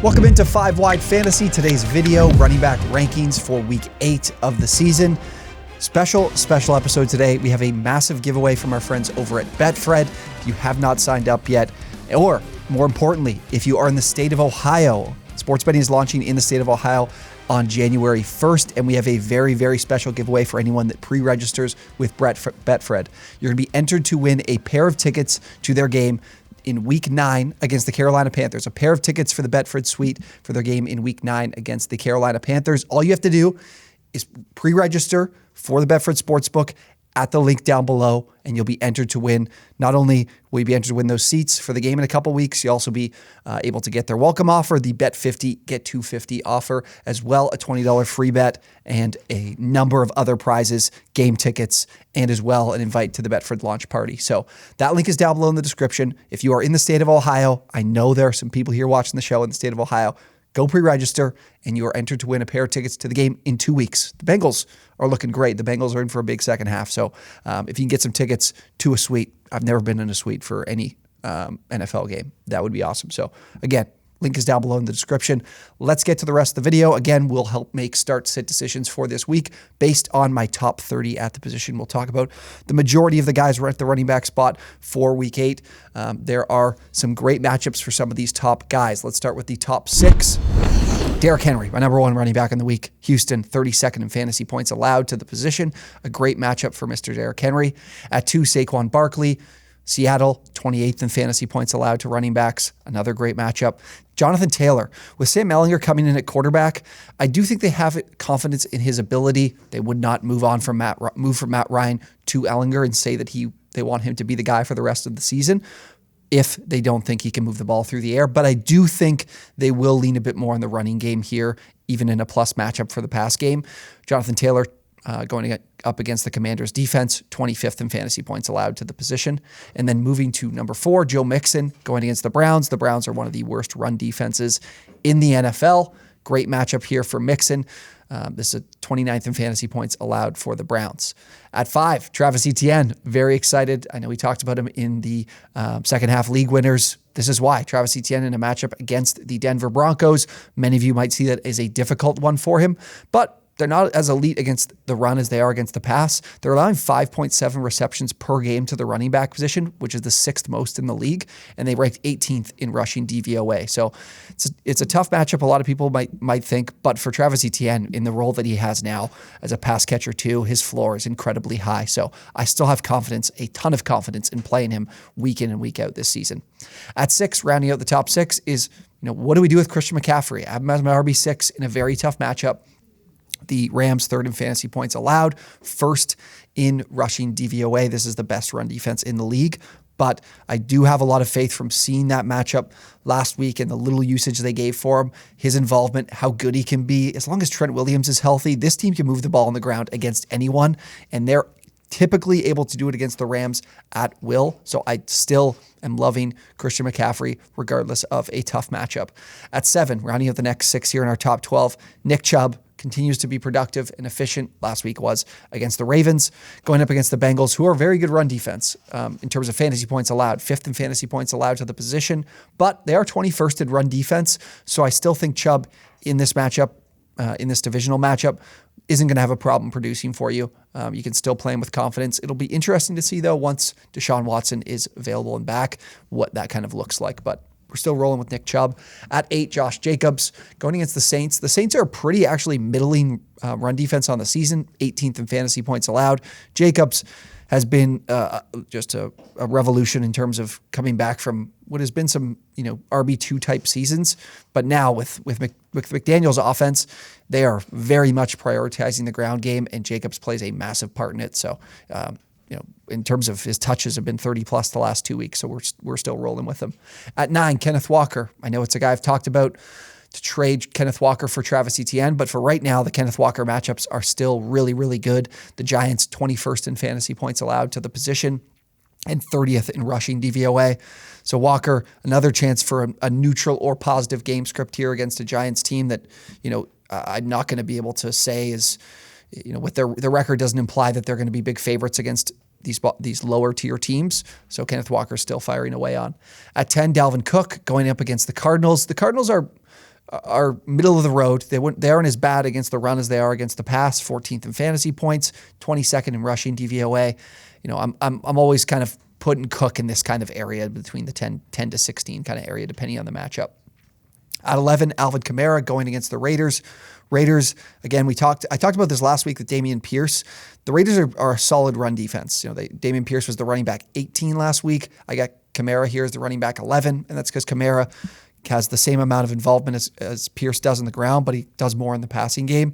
Welcome into 5 Wide Fantasy. Today's video, running back rankings for week 8 of the season. Special episode today. We have a massive giveaway from our friends over at Betfred. If you have not signed up yet, or more importantly, if you are in the state of Ohio, sports betting is launching in the state of Ohio on January 1st, and we have a very, very special giveaway for anyone that pre-registers with Betfred. You're going to be entered to win a pair of tickets to their game in Week 9 against the Carolina Panthers. A pair of tickets for the Betfred Suite for their game in Week 9 against the Carolina Panthers. All you have to do is pre-register for the Betfred Sportsbook at the link down below, and you'll be entered to win. Not only will you be entered to win those seats for the game in a couple weeks, you'll also be able to get their welcome offer, the Bet 50, Get 250 offer, as well a $20 free bet, and a number of other prizes, game tickets, and as well an invite to the Betfred launch party. So that link is down below in the description. If you are in the state of Ohio, I know there are some people here watching the show in the state of Ohio, go pre-register, and you are entered to win a pair of tickets to the game in 2 weeks. The Bengals are looking great. The Bengals are in for a big second half. So if you can get some tickets to a suite, I've never been in a suite for any NFL game. That would be awesome. So again, link is down below in the description. Let's get to the rest of the video. Again, we'll help make start-sit decisions for this week based on my top 30 at the position. We'll talk about the majority of the guys at the running back spot for week 8. There are some great matchups for some of these top guys. Let's start with the top 6. Derrick Henry, my number 1 running back in the week. Houston, 32nd in fantasy points allowed to the position. A great matchup for Mr. Derrick Henry. At 2, Saquon Barkley. Seattle, 28th in fantasy points allowed to running backs. Another great matchup. Jonathan Taylor. With Sam Ehlinger coming in at quarterback, I do think they have confidence in his ability. They would not move from Matt Ryan to Ehlinger and say that they want him to be the guy for the rest of the season if they don't think he can move the ball through the air. But I do think they will lean a bit more on the running game here, even in a plus matchup for the pass game. Jonathan Taylor going up against the Commanders' defense, 25th in fantasy points allowed to the position. And then moving to number 4, Joe Mixon going against the Browns. The Browns are one of the worst run defenses in the NFL. Great matchup here for Mixon. This is 29th in fantasy points allowed for the Browns. At 5, Travis Etienne. Very excited. I know we talked about him in the second half league winners. This is why. Travis Etienne in a matchup against the Denver Broncos. Many of you might see that as a difficult one for him, but they're not as elite against the run as they are against the pass. They're allowing 5.7 receptions per game to the running back position, which is the 6th most in the league, and they ranked 18th in rushing DVOA. So it's a tough matchup, a lot of people might think, but for Travis Etienne, in the role that he has now as a pass catcher too, his floor is incredibly high. So I still have confidence, a ton of confidence in playing him week in and week out this season. At 6, rounding out the top 6 is, what do we do with Christian McCaffrey? I have him as my RB6 in a very tough matchup. The Rams, 3rd in fantasy points allowed, 1st in rushing DVOA. This is the best run defense in the league, but I do have a lot of faith from seeing that matchup last week and the little usage they gave for him, his involvement, how good he can be. As long as Trent Williams is healthy, this team can move the ball on the ground against anyone, and they're typically able to do it against the Rams at will. So I still am loving Christian McCaffrey regardless of a tough matchup. At 7, rounding out the next 6 here in our top 12, Nick Chubb continues to be productive and efficient. Last week was against the Ravens, going up against the Bengals, who are a very good run defense in terms of fantasy points allowed, 5th in fantasy points allowed to the position, but they are 21st in run defense. So I still think Chubb in this matchup, in this divisional matchup, isn't going to have a problem producing for you. You can still play him with confidence. It'll be interesting to see, though, once Deshaun Watson is available and back, what that kind of looks like. But we're still rolling with Nick Chubb. At 8, Josh Jacobs going against the Saints. The Saints are a pretty actually middling run defense on the season, 18th in fantasy points allowed. Jacobs has been just a revolution in terms of coming back from what has been some RB2 type seasons, but now with McDaniel's offense, they are very much prioritizing the ground game, and Jacobs plays a massive part in it. So in terms of his touches have been 30 plus the last 2 weeks, so we're still rolling with him. At 9, Kenneth Walker. I know it's a guy I've talked about to trade Kenneth Walker for Travis Etienne, but for right now, the Kenneth Walker matchups are still really, really good. The Giants, 21st in fantasy points allowed to the position and 30th in rushing DVOA. So Walker, another chance for a neutral or positive game script here against a Giants team that, I'm not going to be able to say is, with their record doesn't imply that they're going to be big favorites against these lower tier teams. So Kenneth Walker's still firing away on. At 10, Dalvin Cook going up against the Cardinals. The Cardinals are are middle of the road. They aren't as bad against the run as they are against the pass. 14th in fantasy points, 22nd in rushing DVOA. I'm always kind of putting Cook in this kind of area between the 10 to 16 kind of area, depending on the matchup. At 11, Alvin Kamara going against the Raiders. Raiders, again, I talked about this last week with Dameon Pierce. The Raiders are a solid run defense. Dameon Pierce was the running back 18 last week. I got Kamara here as the running back 11, and that's because Kamara has the same amount of involvement as Pierce does on the ground, but he does more in the passing game.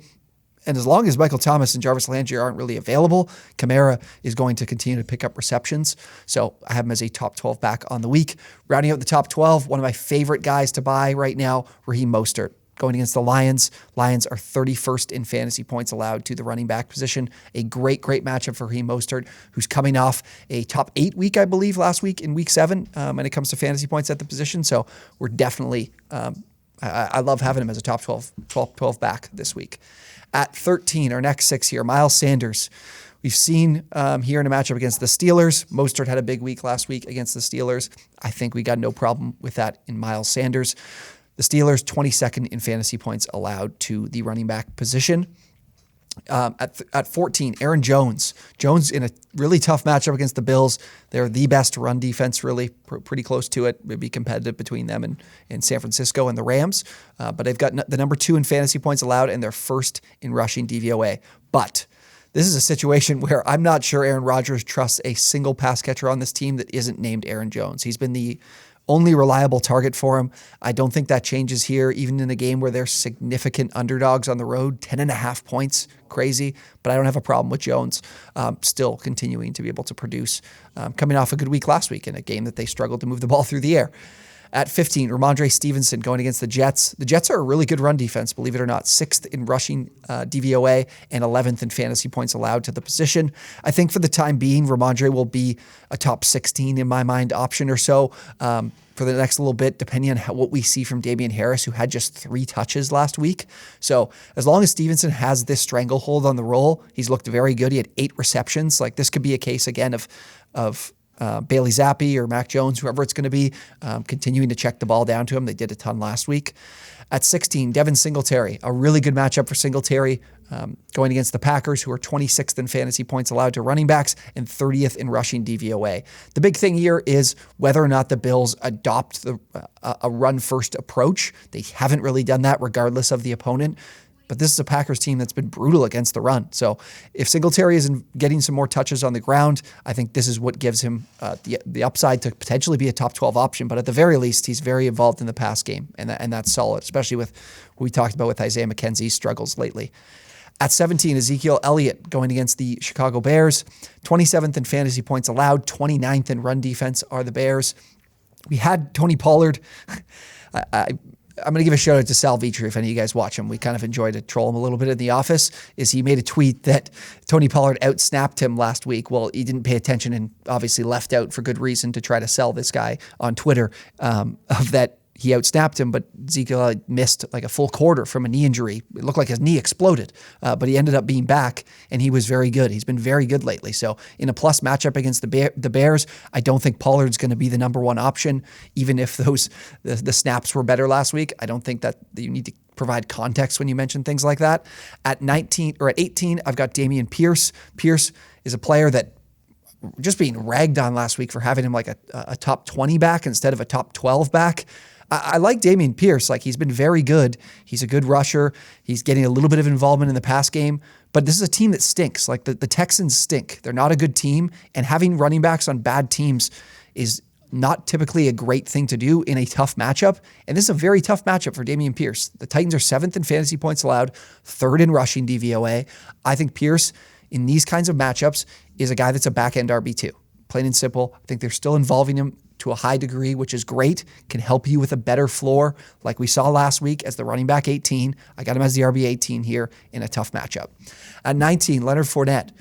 And as long as Michael Thomas and Jarvis Landry aren't really available, Kamara is going to continue to pick up receptions. So I have him as a top 12 back on the week. Rounding out the top 12, one of my favorite guys to buy right now, Raheem Mostert. Going against the Lions. Lions are 31st in fantasy points allowed to the running back position. A great matchup for Raheem Mostert, who's coming off a top 8 week, I believe, last week in week 7 when it comes to fantasy points at the position. So we're definitely, I love having him as a top 12 back this week. At 13, our next 6 here, Miles Sanders. We've seen here in a matchup against the Steelers. Mostert had a big week last week against the Steelers. I think we got no problem with that in Miles Sanders. The Steelers, 22nd in fantasy points allowed to the running back position. At 14, Aaron Jones. Jones in a really tough matchup against the Bills. They're the best run defense, really, pretty close to it. It'd be competitive between them and San Francisco and the Rams. But they've got the number 2 in fantasy points allowed, and they're first in rushing DVOA. But this is a situation where I'm not sure Aaron Rodgers trusts a single pass catcher on this team that isn't named Aaron Jones. He's been the only reliable target for him. I don't think that changes here, even in a game where they're significant underdogs on the road, 10.5 points, crazy. But I don't have a problem with Jones still continuing to be able to produce, coming off a good week last week in a game that they struggled to move the ball through the air. At 15, Ramondre Stevenson going against the Jets. The Jets are a really good run defense, believe it or not. 6th in rushing DVOA and 11th in fantasy points allowed to the position. I think for the time being, Ramondre will be a top 16 in my mind option or so for the next little bit, depending on what we see from Damian Harris, who had just 3 touches last week. So as long as Stevenson has this stranglehold on the roll, he's looked very good. He had 8 receptions. Like, this could be a case again of Bailey Zappi or Mac Jones, whoever it's going to be, continuing to check the ball down to him. They did a ton last week. At 16, Devin Singletary, a really good matchup for Singletary, going against the Packers, who are 26th in fantasy points allowed to running backs and 30th in rushing DVOA. The big thing here is whether or not the Bills adopt a run-first approach. They haven't really done that regardless of the opponent. But this is a Packers team that's been brutal against the run. So if Singletary is getting some more touches on the ground, I think this is what gives him the upside to potentially be a top 12 option. But at the very least, he's very involved in the pass game, and that's solid, especially with what we talked about with Isaiah McKenzie's struggles lately. At 17, Ezekiel Elliott going against the Chicago Bears. 27th in fantasy points allowed, 29th in run defense are the Bears. We had Tony Pollard. I'm going to give a shout out to Sal Vitri if any of you guys watch him. We kind of enjoy to troll him a little bit in the office. He made a tweet that Tony Pollard outsnapped him last week. Well, he didn't pay attention and obviously left out for good reason to try to sell this guy on Twitter of that he outsnapped him, but Ezekiel missed like a full quarter from a knee injury. It looked like his knee exploded, but he ended up being back, and he was very good. He's been very good lately. So in a plus matchup against the Bears, I don't think Pollard's going to be the number 1 option, even if the snaps were better last week. I don't think that you need to provide context when you mention things like that. At 18, I've got Dameon Pierce. Pierce is a player that just being ragged on last week for having him like a top 20 back instead of a top 12 back. I like Dameon Pierce. Like, he's been very good. He's a good rusher. He's getting a little bit of involvement in the pass game. But this is a team that stinks. Like, the Texans stink. They're not a good team. And having running backs on bad teams is not typically a great thing to do in a tough matchup. And this is a very tough matchup for Dameon Pierce. The Titans are 7th in fantasy points allowed, 3rd in rushing DVOA. I think Pierce, in these kinds of matchups, is a guy that's a back-end RB2. Plain and simple. I think they're still involving him to a high degree, which is great, can help you with a better floor like we saw last week as the running back 18. I got him as the RB 18 here in a tough matchup. At 19, Leonard Fournette.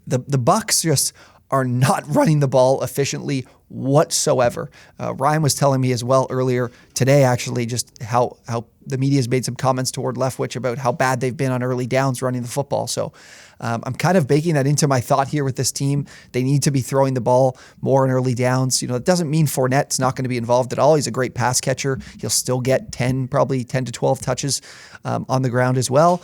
The Bucs just are not running the ball efficiently whatsoever. Ryan was telling me as well earlier today, actually, just how the media has made some comments toward Leftwich about how bad they've been on early downs running the football. So I'm kind of baking that into my thought here with this team. They need to be throwing the ball more in early downs. It doesn't mean Fournette's not going to be involved at all. He's a great pass catcher. He'll still get probably 10 to 12 touches on the ground as well.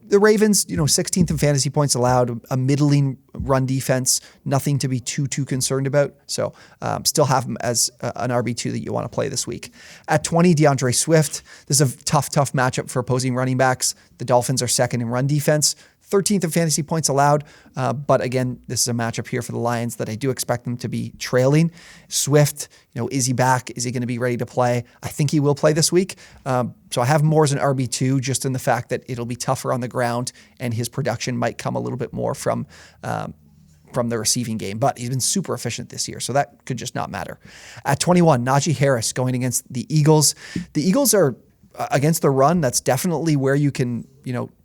The Ravens, 16th in fantasy points allowed, a middling run defense, nothing to be too concerned about. So still have him as an RB2 that you want to play this week. At 20, DeAndre Swift. This is a tough matchup for opposing running backs. The Dolphins are second in run defense, 13th in fantasy points allowed. But again, this is a matchup here for the Lions that I do expect them to be trailing. Swift, is he back? Is he going to be ready to play? I think he will play this week. So I have him more as an RB2 just in the fact that it'll be tougher on the ground and his production might come a little bit more from the receiving game. But he's been super efficient this year, so that could just not matter. At 21, Najee Harris going against the Eagles. The Eagles are against the run. That's definitely where you can,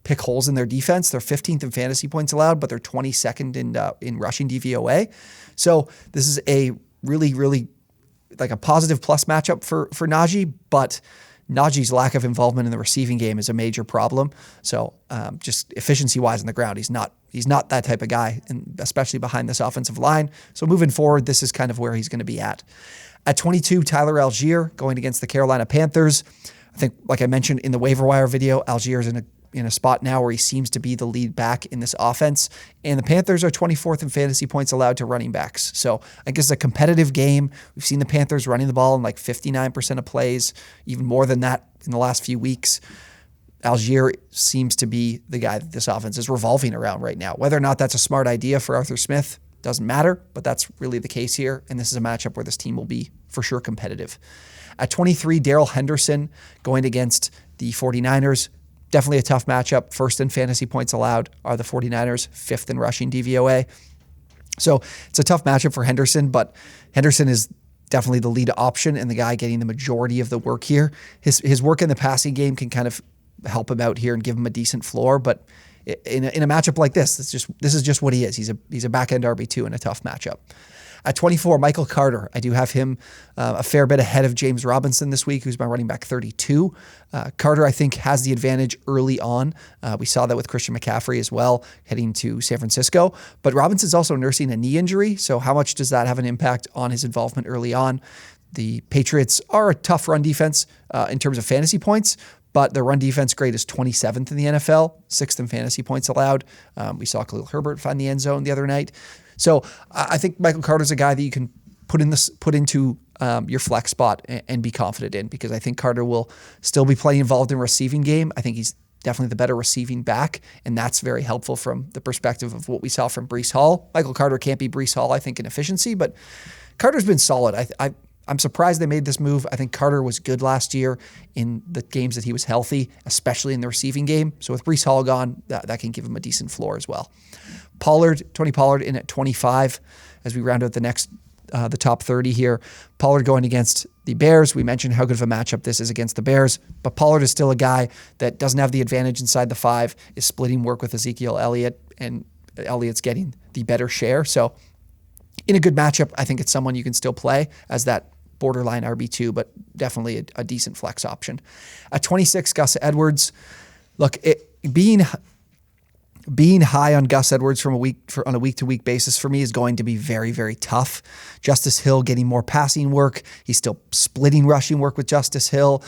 pick holes in their defense. They're 15th in fantasy points allowed, but they're 22nd in rushing DVOA. So this is a really like a positive plus matchup for Najee, but Najee's lack of involvement in the receiving game is a major problem. So just efficiency-wise on the ground, he's not that type of guy, and especially behind this offensive line. So moving forward, this is kind of where he's going to be at. At 22, Tyler Algier going against the Carolina Panthers. I think, like I mentioned in the waiver wire video, Algier's in a spot now where he seems to be the lead back in this offense. And the Panthers are 24th in fantasy points allowed to running backs. So I guess it's a competitive game. We've seen the Panthers running the ball in like 59% of plays, even more than that in the last few weeks. Algier seems to be the guy that this offense is revolving around right now. Whether or not that's a smart idea for Arthur Smith doesn't matter, but that's really the case here. And this is a matchup where this team will be for sure competitive. At 23, Darrell Henderson going against the 49ers. Definitely a tough matchup. First in fantasy points allowed are the 49ers, fifth in rushing DVOA. So it's a tough matchup for Henderson, but Henderson is definitely the lead option and the guy getting the majority of the work here. His work in the passing game can kind of help him out here and give him a decent floor, but in a matchup like this is just what he is. He's a back-end RB2 in a tough matchup. At 24, Michael Carter. I do have him a fair bit ahead of James Robinson this week, who's my running back 32. Carter, I think, has the advantage early on. We saw that with Christian McCaffrey as well, heading to San Francisco. But Robinson's also nursing a knee injury, so how much does that have an impact on his involvement early on? The Patriots are a tough run defense in terms of fantasy points, but their run defense grade is 27th in the NFL, 6th in fantasy points allowed. We saw Khalil Herbert find the end zone the other night. So I think Michael Carter's a guy that you can put into your flex spot and be confident in, because I think Carter will still be plenty involved in receiving game. I think he's definitely the better receiving back, and that's very helpful from the perspective of what we saw from Breece Hall. Michael Carter can't be Breece Hall, I think, in efficiency, but Carter's been solid. I'm surprised they made this move. I think Carter was good last year in the games that he was healthy, especially in the receiving game. So with Breece Hall gone, that can give him a decent floor as well. Tony Pollard in at 25 as we round out the top 30 here. Pollard going against the Bears. We mentioned how good of a matchup this is against the Bears, but Pollard is still a guy that doesn't have the advantage inside the 5, is splitting work with Ezekiel Elliott, and Elliott's getting the better share. So in a good matchup, I think it's someone you can still play as that borderline RB2, but definitely a decent flex option. At 26, Gus Edwards. Look, being high on Gus Edwards on a week-to-week basis for me is going to be very, very tough. Justice Hill getting more passing work. He's still splitting rushing work with Justice Hill.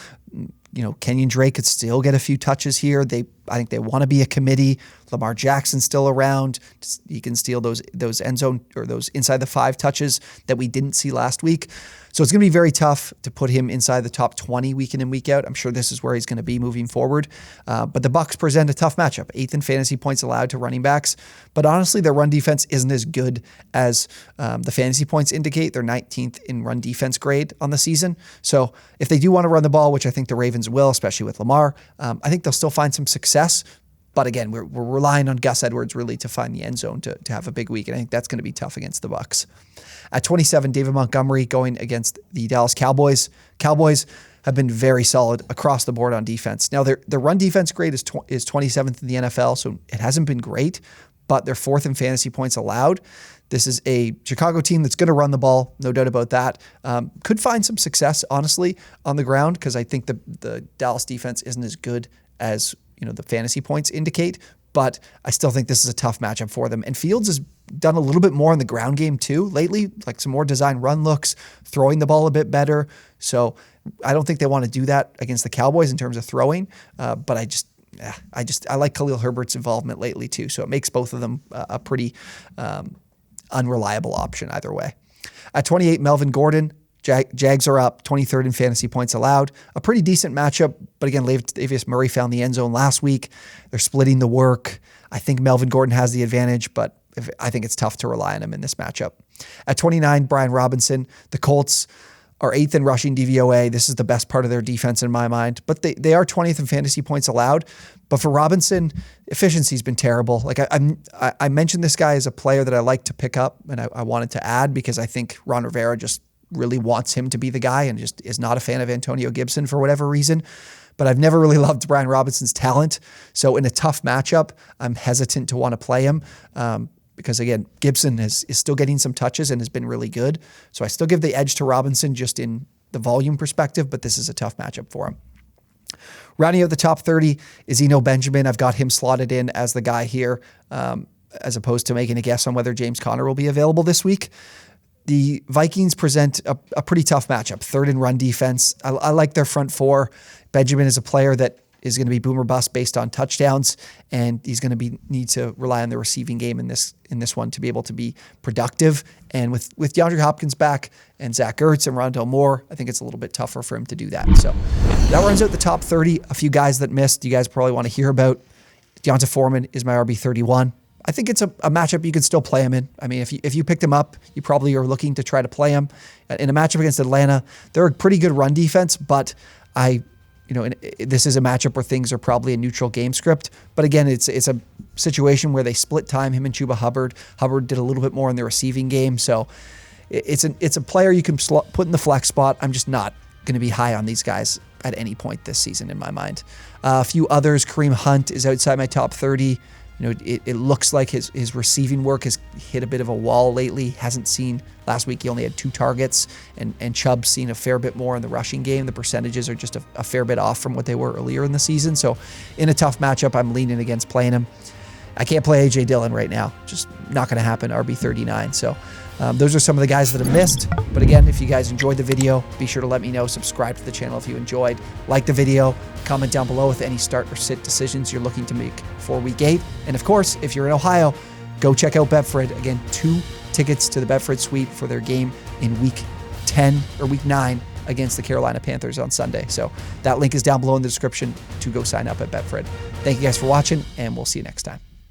Kenyon Drake could still get a few touches here. I think they want to be a committee. Lamar Jackson's still around. He can steal those end zone or those inside the 5 touches that we didn't see last week. So it's going to be very tough to put him inside the top 20 week in and week out. I'm sure this is where he's going to be moving forward. But the Bucs present a tough matchup. 8th in fantasy points allowed to running backs. But honestly, their run defense isn't as good as the fantasy points indicate. They're 19th in run defense grade on the season. So if they do want to run the ball, which I think the Ravens will, especially with Lamar, I think they'll still find some success. But again, we're relying on Gus Edwards really to find the end zone to have a big week. And I think that's going to be tough against the Bucs. At 27, David Montgomery going against the Dallas Cowboys. Cowboys have been very solid across the board on defense. Now, their run defense grade is 27th in the NFL, so it hasn't been great, but they're 4th in fantasy points allowed. This is a Chicago team that's going to run the ball, no doubt about that. Could find some success, honestly, on the ground, because I think the Dallas defense isn't as good as the fantasy points indicate, but I still think this is a tough matchup for them. And Fields has done a little bit more in the ground game too lately, like some more design run looks, throwing the ball a bit better. So I don't think they want to do that against the Cowboys in terms of throwing, but I like Khalil Herbert's involvement lately too. So it makes both of them a pretty unreliable option either way. At 28, Melvin Gordon. Jags are up 23rd in fantasy points allowed. A pretty decent matchup, but again, Latavius Murray found the end zone last week. They're splitting the work. I think Melvin Gordon has the advantage, but I think it's tough to rely on him in this matchup. At 29, Brian Robinson. The Colts are 8th in rushing DVOA. This is the best part of their defense in my mind, but they are 20th in fantasy points allowed. But for Robinson, efficiency's been terrible. Like I mentioned this guy as a player that I like to pick up, and I wanted to add because I think Ron Rivera just really wants him to be the guy and just is not a fan of Antonio Gibson for whatever reason. But I've never really loved Brian Robinson's talent. So in a tough matchup, I'm hesitant to want to play him because, again, Gibson is still getting some touches and has been really good. So I still give the edge to Robinson just in the volume perspective, but this is a tough matchup for him. Rounding out the top 30 is Eno Benjamin. I've got him slotted in as the guy here as opposed to making a guess on whether James Conner will be available this week. The Vikings present a pretty tough matchup. 3rd in run defense. I like their front four. Benjamin is a player that is going to be boom or bust based on touchdowns, and he's going to need to rely on the receiving game in this one to be able to be productive. And with DeAndre Hopkins back and Zach Ertz and Rondale Moore, I think it's a little bit tougher for him to do that. So that runs out the top 30. A few guys that missed, you guys probably want to hear about. Deonta Foreman is my RB31. I think it's a matchup you could still play him in. I mean, if you picked him up, you probably are looking to try to play him. In a matchup against Atlanta, they're a pretty good run defense, but this is a matchup where things are probably a neutral game script. But again, it's a situation where they split time, him and Chuba Hubbard. Hubbard did a little bit more in the receiving game. So it's a player you can put in the flex spot. I'm just not going to be high on these guys at any point this season in my mind. A few others. Kareem Hunt is outside my top 30. It looks like his receiving work has hit a bit of a wall lately. Hasn't seen, last week he only had 2 targets, and Chubb's seen a fair bit more in the rushing game. The percentages are just a fair bit off from what they were earlier in the season. So in a tough matchup, I'm leaning against playing him. I can't play A.J. Dillon right now. Just not going to happen, RB39. So those are some of the guys that have missed. But again, if you guys enjoyed the video, be sure to let me know. Subscribe to the channel if you enjoyed. Like the video. Comment down below with any start or sit decisions you're looking to make for Week 8. And of course, if you're in Ohio, go check out Betfred. Again, 2 tickets to the Betfred Suite for their game in Week 10 or Week 9 against the Carolina Panthers on Sunday. So that link is down below in the description to go sign up at Betfred. Thank you guys for watching, and we'll see you next time.